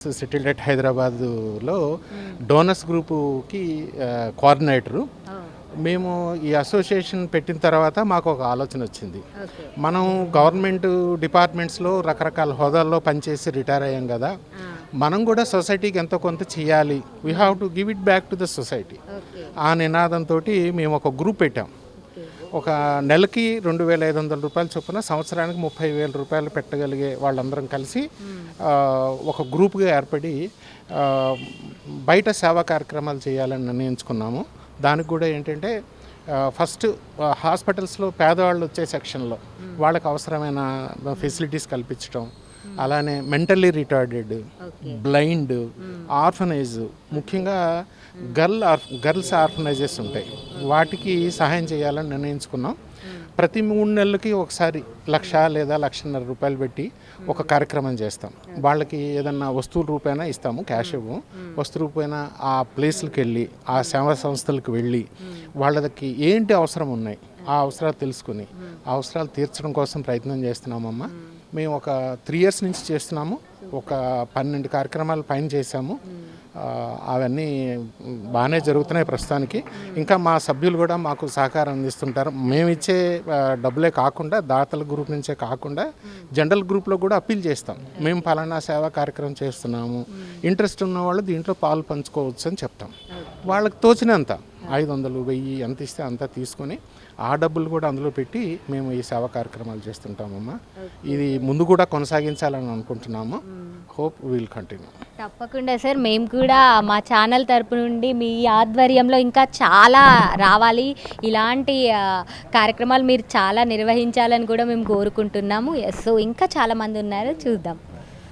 Settled at హైదరాబాద్లో donors గ్రూపుకి coordinator. మేము ఈ అసోసియేషన్ పెట్టిన తర్వాత మాకు ఒక ఆలోచన వచ్చింది. మనం గవర్నమెంట్ డిపార్ట్మెంట్స్లో రకరకాల హోదాల్లో పనిచేసి రిటైర్ అయ్యాం కదా, మనం కూడా సొసైటీకి ఎంతో కొంత చేయాలి, we have to give it back to the society. ఆ నినాదంతో మేము ఒక గ్రూప్ పెట్టాం. ఒక నెలకి 2,500 రూపాయలు చొప్పున సంవత్సరానికి 30,000 రూపాయలు పెట్టగలిగే వాళ్ళందరం కలిసి ఒక గ్రూప్గా ఏర్పడి బయట సేవా కార్యక్రమాలు చేయాలని నిర్ణయించుకున్నాము. దానికి కూడా ఏంటంటే ఫస్ట్ హాస్పిటల్స్లో పేదవాళ్ళు వచ్చే సెక్షన్లో వాళ్ళకి అవసరమైన ఫెసిలిటీస్ కల్పించడం, అలానే మెంటల్లీ రిటార్డెడ్, బ్లైండ్, ఆర్ఫనైజ్, ముఖ్యంగా గర్ల్స్ ఆర్ఫనైజెస్ ఉంటాయి, వాటికి సహాయం చేయాలని నిర్ణయించుకున్నాం. ప్రతి 3 నెలలకి ఒకసారి 1,00,000 లేదా 1,50,000 రూపాయలు పెట్టి ఒక కార్యక్రమం చేస్తాం. వాళ్ళకి ఏదన్నా వస్తువుల రూపేణా ఇస్తాము, క్యాష్ ఇవ్వము. వస్తువు రూపేణా ఆ ప్లేస్లకు వెళ్ళి, ఆ సేవా సంస్థలకు వెళ్ళి వాళ్ళకి ఏంటి అవసరం ఉన్నాయి ఆ అవసరాలు తెలుసుకుని ఆ అవసరాలు తీర్చడం కోసం ప్రయత్నం చేస్తున్నామమ్మా. మేము ఒక 3 years నుంచి చేస్తున్నాము. ఒక 12 కార్యక్రమాలు పైన చేశాము. అవన్నీ బాగానే జరుగుతున్నాయి ప్రస్తుతానికి. ఇంకా మా సభ్యులు కూడా మాకు సహకారం అందిస్తుంటారు. మేము ఇచ్చే డబ్బులే కాకుండా, దాతల గ్రూప్ నుంచే కాకుండా జనరల్ గ్రూప్లో కూడా అప్పీల్ చేస్తాం. మేము పలానా సేవా కార్యక్రమం చేస్తున్నాము, ఇంట్రెస్ట్ ఉన్న వాళ్ళు దీంట్లో పాలు పంచుకోవచ్చు అని చెప్తాం. వాళ్ళకి తోచినంత 500, 1000 ఎంత ఇస్తే అంతా తీసుకొని ఆ డబ్బులు కూడా అందులో పెట్టి మేము ఈ సేవా కార్యక్రమాలు చేస్తుంటామమ్మా. ఇది ముందు కూడా కొనసాగించాలని అనుకుంటున్నాము. Hope will continue. తప్పకుండా సార్, మేము కూడా మా ఛానల్ తరపు నుండి మీ ఆధ్వర్యంలో ఇంకా చాలా రావాలి, ఇలాంటి కార్యక్రమాలు మీరు చాలా నిర్వహించాలని కూడా మేము కోరుకుంటున్నాము. సో ఇంకా చాలామంది ఉన్నారు, చూద్దాం.